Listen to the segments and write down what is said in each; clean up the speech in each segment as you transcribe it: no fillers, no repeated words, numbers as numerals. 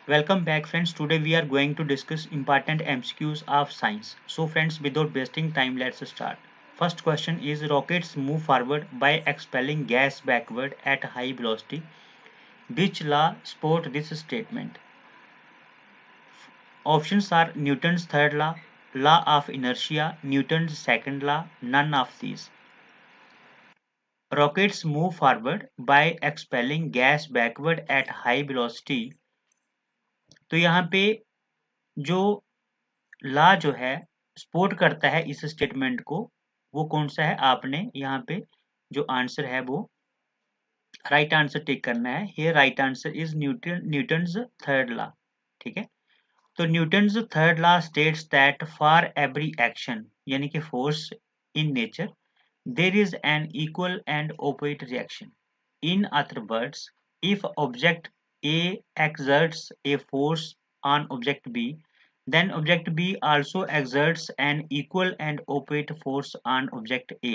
Welcome back friends. Today we are going to discuss important MCQs of science. So friends, without wasting time, let's start. First question is rockets move forward by expelling gas backward at high velocity. Which law support this statement? Options are Newton's third law, law of inertia, Newton's second law, none of these. Rockets move forward by expelling gas backward at high velocity. तो यहाँ पे जो ला जो है support करता है इस statement को, वो कौन सा है? आपने यहाँ पे जो आंसर है वो राइट आंसर टिक करना है। Here right answer is Newton's third law. ठीक है, तो Newton's third law states that for every action यानी कि force in nature there is an equal and opposite reaction. In other words, if object A exerts a force on object B, then object B also exerts an equal and opposite force on object A।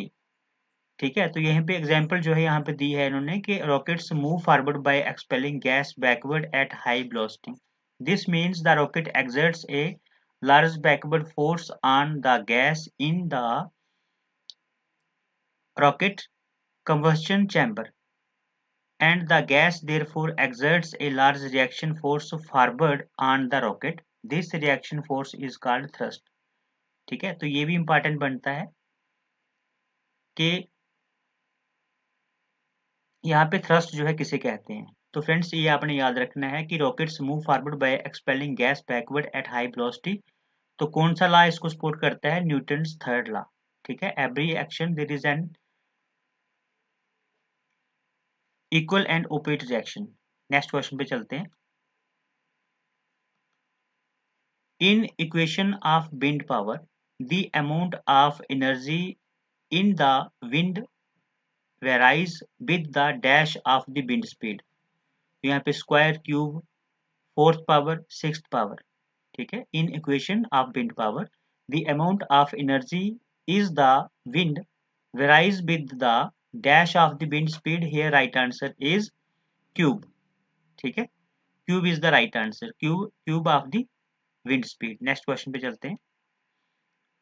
ठीक है, तो यहाँ पे example जो है यहाँ पे दी है इन्होंने कि rockets move forward by expelling gas backward at high velocity. This means the rocket exerts a large backward force on the gas in the rocket combustion chamber, and the gas therefore exerts a large reaction force forward on the rocket. This reaction force is called thrust। ठीक है, तो ये भी important बनता है कि यहाँ पे थ्रस्ट जो है किसे कहते हैं। तो फ्रेंड्स ये आपने याद रखना है कि rockets move forward by expelling gas backward at high velocity. तो कौन सा लॉ इसको सपोर्ट करता है? Newton's third law. ठीक है, every action there is an equal and opposite reaction. Next question पे चलते हैं। In equation of wind power, the amount of energy in the wind varies with the dash of the wind speed। तो यहाँ पे square cube fourth power sixth power. ठीक है, in equation of wind power the amount of energy is the wind varies with the dash of the wind speed। here right answer is cube। ठीक है, cube is the right answer। cube of the wind speed। Next question पे चलते हैं।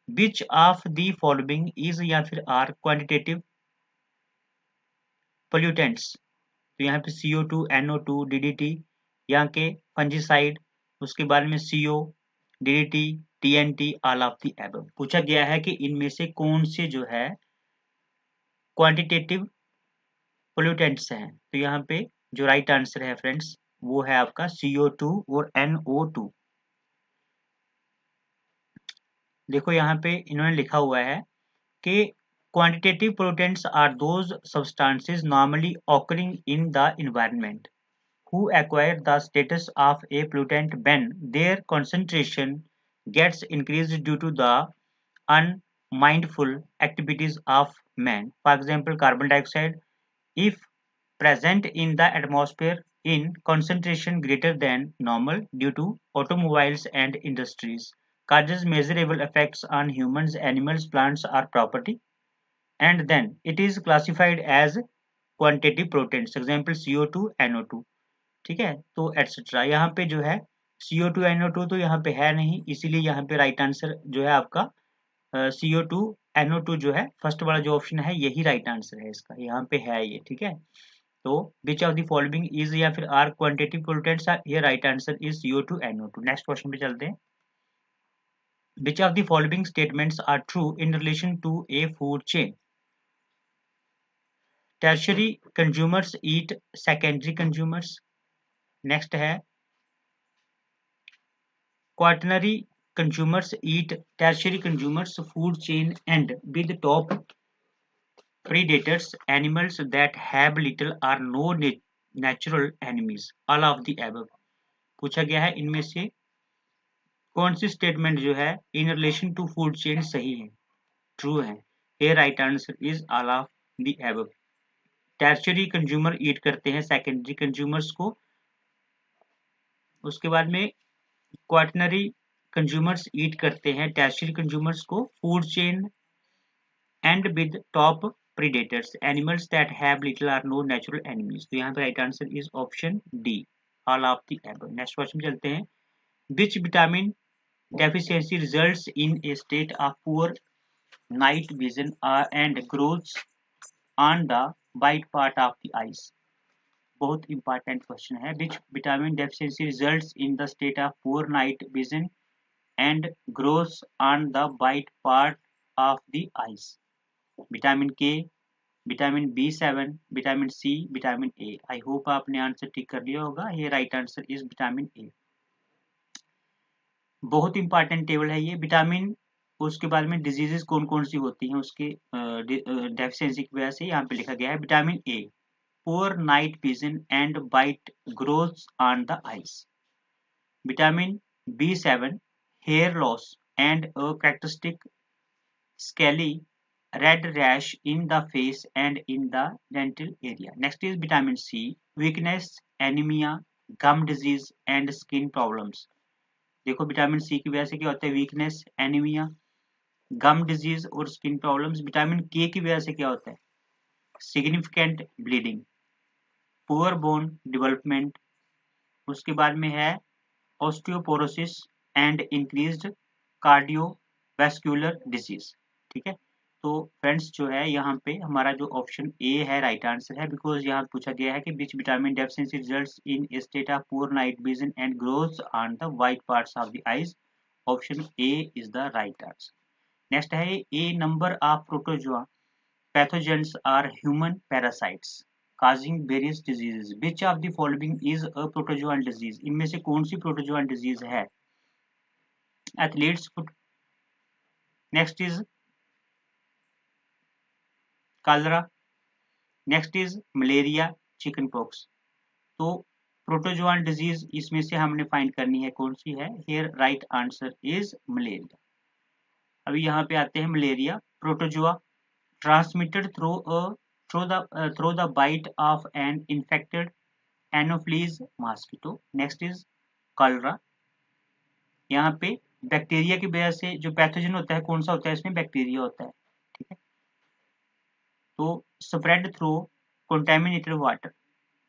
Which of the following is या फिर are quantitative pollutants. तो यहाँ पे CO2 NO2 DDT यहाँ के फंजीसाइड, उसके बाद में CO DDT TNT all of the above. पूछा गया है कि इनमें से कौन से जो है क्वांटिटेटिव पोल्यूटेंट्स हैं। तो यहाँ पे जो राइट आंसर है फ्रेंड्स वो है आपका CO2 और NO2। देखो यहाँ पे इन्होंने लिखा हुआ है कि quantitative pollutants are those substances normally occurring in the environment who acquire the status of a pollutant when their concentration gets increased due to the unmindful activities of man। For example, carbon dioxide, if present in the atmosphere in concentration greater than normal due to automobiles and industries, causes measurable effects on humans, animals, plants, or property, and then it is classified as quantitative pollutants। example CO2 NO2। ठीक है, तो etcetera. यहाँ पे जो है CO2 NO2 तो यहाँ पे है नहीं, इसीलिए यहाँ पे राइट आंसर जो है आपका CO2 NO2 जो है फर्स्ट वाला जो ऑप्शन है यही राइट आंसर है इसका, यहाँ पे है ये। ठीक है, तो which of the following is या फिर आर क्वांटिटेटिव पोल्यूटेंट्स, ये right answer is CO2 NO2। Next question पे चलते हैं। Which of the following statements are true in relation to a food chain. tertiary consumers eat secondary consumers। Next है quaternary consumers eat tertiary consumers food chain and with top predators animals that have little or no natural enemies all of the above। पूछा गया है इनमें से कौन सी statement जो है in relation to food chain सही है, ट्रू है। here right answer is all of the above। Tertiary consumer eat करते हैं सेकेंडरी कंज्यूमर्स को, उसके बाद में क्वाटनरी कंज्यूमर्स ईट करते हैं टर्शियरी कंज्यूमर्स को, food chain and with top predators animals that have little और नो नेचुरल एनिमीज। तो यहाँ पे right answer is option D. All of the above. Next question चलते हैं, which vitamin deficiency results in a state of poor night vision and growth on the white part of the eyes। बहुत important question है, which vitamin deficiency results in the state of poor night vision and growth on the white part of the eyes. Vitamin K, vitamin B7, vitamin C, vitamin A. I hope आपने answer tick कर लिया होगा, ये right answer is vitamin A. बहुत important table है ये। Vitamin, उसके बाद में डिजीजेस कौन कौन सी होती हैं उसके डेफिशिएंसी की वजह से यहाँ पे लिखा गया है। Vitamin A, poor night vision and white growth on the eyes. Vitamin B7, hair loss and a characteristic scaly red rash in the face and in the dental area। Next is vitamin C, weakness, anemia, gum disease and skin problems। देखो vitamin C की वजह से क्या होता है, weakness, anaemia, गम disease और skin problems. Vitamin के की वजह से क्या होता है, significant bleeding, poor bone development, उसके बाद में है osteoporosis and increased cardiovascular disease. ठीक है, तो फ्रेंड्स जो है यहाँ पे हमारा जो ऑप्शन ए है राइट आंसर है, बिकॉज यहाँ पूछा गया है कि which vitamin deficiency results in state of poor night vision and growth on the white parts of the eyes. Option A is the right answer. Next है a number of protozoa pathogens are human parasites causing various diseases। Which of the following is a protozoan disease? इनमें से कौन सी protozoan disease है? Athletes foot, next is cholera, next is malaria, chicken pox. तो protozoan disease इसमें से हमने find करनी है कौन सी है। Here right answer is malaria. अभी यहाँ पे आते हैं malaria. Protozoa transmitted through the bite of an infected anopheles mosquito। next is cholera। यहाँ पे बैक्टीरिया की वजह से जो पैथोजन होता है कौन सा होता है, इसमें बैक्टीरिया होता है। ठीक है, तो spread through contaminated water.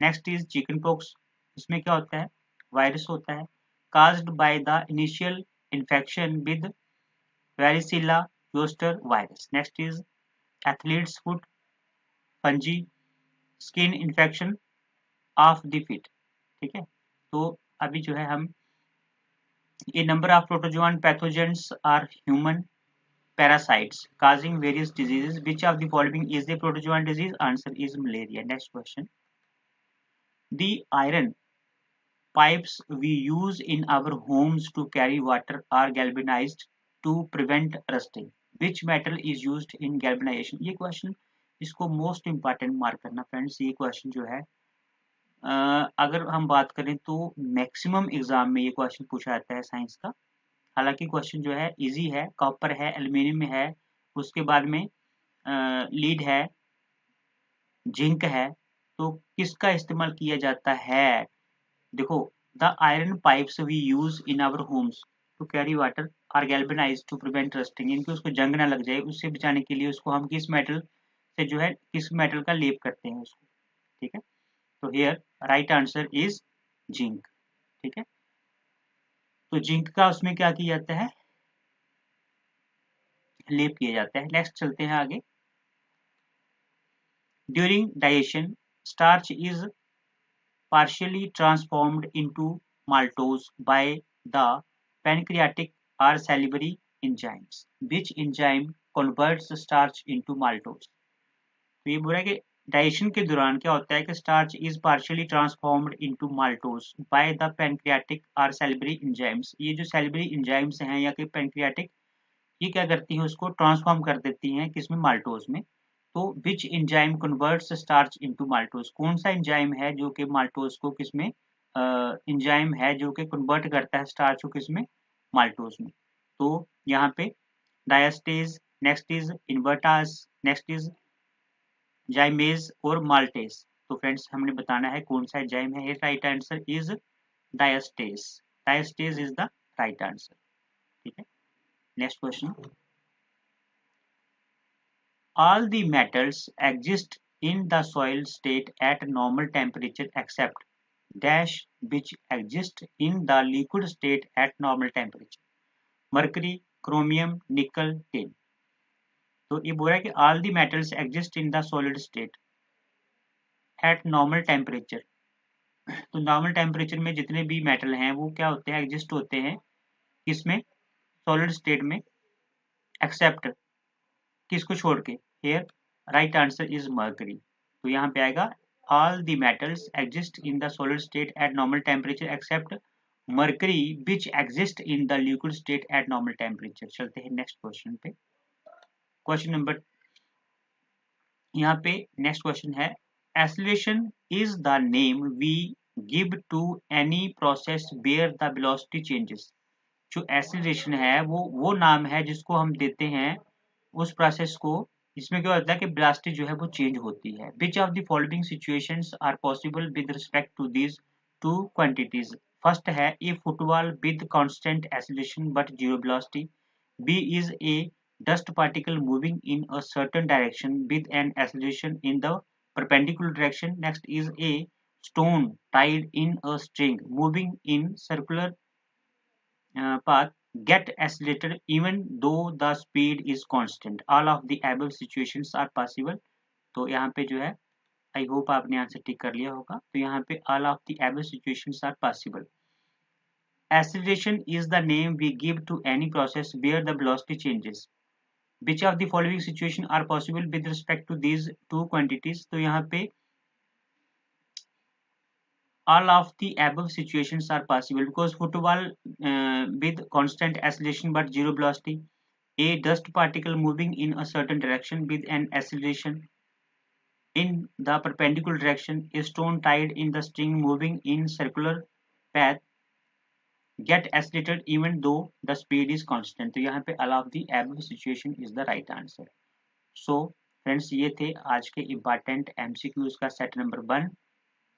Next is chicken pox, इसमें क्या होता है, वायरस होता है। caused by the initial infection with varicella zoster virus। next is athlete's foot, fungi, skin infection of the feet. ठीक है, तो अभी जो है हम ये number of protozoan pathogens are human parasites causing various diseases। which of the following is the protozoan disease? Answer is malaria। next question, the iron pipes we use in our homes to carry water are galvanized to prevent rusting। which metal is used in galvanization? ये question, इसको most important mark करना friends. ये question जो है अगर हम बात करें तो मैक्सिमम एग्जाम में ये क्वेश्चन पूछा जाता है साइंस का। हालांकि क्वेश्चन जो है इजी है, कॉपर है, एल्युमिनियम है, उसके बाद में लीड है, जिंक है, तो किसका इस्तेमाल किया जाता है? देखो, the iron pipes we use in our homes to carry water are galvanised to prevent rusting. इनकी उसको जंग ना लग जाए, उससे बचाने के लिए उसको हम किस मेटल से जो है, किस मेटल का लेप करते हैं उसको। ठीक है, तो here right answer is zinc. ठीक है, तो जिंक का उसमें क्या किया जाता है, लेप किया जाता है। नेक्स्ट चलते हैं आगे। During digestion starch is partially transformed into maltose by the pancreatic or salivary enzymes। which enzyme converts starch into maltose? तो ये बोला कि डाइजेशन के दौरान क्या होता है कि starch is partially transformed into maltose by the pancreatic और सैलिवरी एंजाइम्स। ये जो सैलिवरी एंजाइम्स हैं या कि पैनक्रियाटिक, ये क्या करती हैं, उसको ट्रांसफॉर्म कर देती हैं किसमें, माल्टोज में। तो which enzyme converts starch into maltose? कौन सा एंजाइम है जो कि माल्टोज को किसमें, एंजाइम है जो कि कन्वर्ट करता है स्टार्च को किसमें, माल्टोज में। तो यहाँ पे diastase, next is invertase, next is zymase और माल्टेज। तो फ्रेंड्स हमने बताना है कौन सा एंजाइम है। Right answer is diastase. Diastase is the right answer. ठीक है, next question, all the metals exist in the soil state at normal temperature except dash which exist in the liquid state at normal temperature. Mercury, chromium, nickel, tin. तो ये बोल रहा है कि all the metals exist in the solid state at normal temperature. तो normal temperature में जितने भी मेटल हैं वो क्या होते हैं, एग्जिस्ट होते हैं किसमें, सॉलिड स्टेट में, एक्सेप्ट किसको छोड़ के, here right answer is mercury. तो यहाँ पे आएगा all the metals exist in the solid state at normal temperature except mercury which exist in the liquid state at normal temperature. चलते हैं नेक्स्ट क्वेश्चन पे. क्वेश्चन नंबर, यहाँ पे next question है, acceleration is the name we give to any process where the velocity changes. जो acceleration है वो नाम है जिसको हम देते हैं उस प्रोसेस को जिसमें क्या होता है कि वेलोसिटी जो है वो चेंज होती है. Which of the following situations are possible with respect to these two quantities. First है a football with constant acceleration but zero velocity. B is a dust particle moving in a certain direction with an acceleration in the perpendicular direction. Next is a stone tied in a string moving in circular path get accelerated even though the speed is constant. All of the above situations are possible. तो यहाँ पे जो है आई hope आपने answer tick कर लिया होगा. तो यहाँ पे all of the above situations are possible. Acceleration is the name we give to any process where the velocity changes. Which of the following situation are possible with respect to these two quantities. तो यहाँ पे all of the above situations are possible because football with constant acceleration but zero velocity, a dust particle moving in a certain direction with an acceleration in the perpendicular direction, a stone tied in the string moving in circular path get accelerated even though the speed is constant. तो यहाँ पे all of the above situation is the right answer. So friends ये थे आज के important MCQs का set number 1.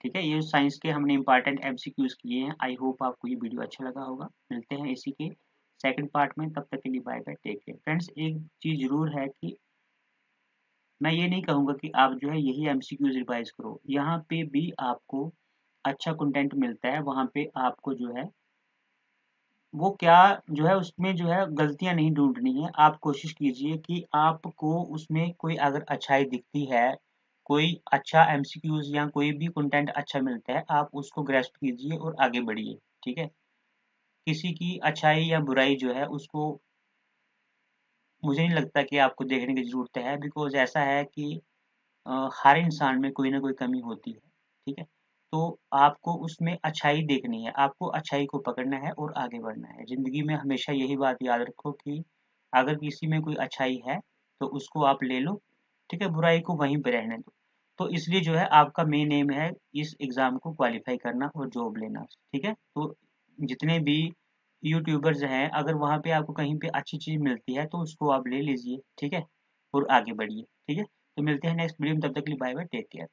ठीक है, ये साइंस के हमने इम्पॉर्टेंट एमसीक्यूज किए हैं. आई होप आपको ये वीडियो अच्छा लगा होगा. मिलते हैं इसी के सेकंड पार्ट में, तब तक के लिए bye bye, take care. Friends एक चीज जरूर है कि मैं ये नहीं कहूँगा कि आप जो है यही एमसीक्यूज रिवाइज करो. यहाँ पे भी आपको अच्छा कंटेंट मिलता है, वहाँ पे आपको जो है वो क्या जो है उसमें जो है गलतियां नहीं ढूंढनी है. आप कोशिश कीजिए कि आपको उसमें कोई अगर अच्छाई दिखती है, कोई अच्छा एमसीक्यूज या कोई भी कंटेंट अच्छा मिलता है, आप उसको ग्रेस्प कीजिए और आगे बढ़िए. ठीक है, किसी की अच्छाई या बुराई जो है उसको मुझे नहीं लगता कि आपको देखने की जरूरत है, बिकॉज ऐसा है कि हर इंसान में कोई ना कोई कमी होती है. ठीक है, तो आपको उसमें अच्छाई देखनी है, आपको अच्छाई को पकड़ना है और आगे बढ़ना है. जिंदगी में हमेशा यही बात याद रखो कि अगर किसी में कोई अच्छाई है तो उसको आप ले लो. ठीक है, बुराई को वहीं पे रहने दो. तो इसलिए जो है आपका मेन एम है इस एग्जाम को क्वालिफाई करना और जॉब लेना. ठीक है, तो जितने भी यूट्यूबर्स हैं अगर वहाँ पे आपको कहीं पे अच्छी चीज मिलती है तो उसको आप ले लीजिए. ठीक है, और आगे बढ़िए. ठीक है, तो मिलते हैं नेक्स्ट वीडियो में, तब तक के लिए बाय बाय, टेक केयर.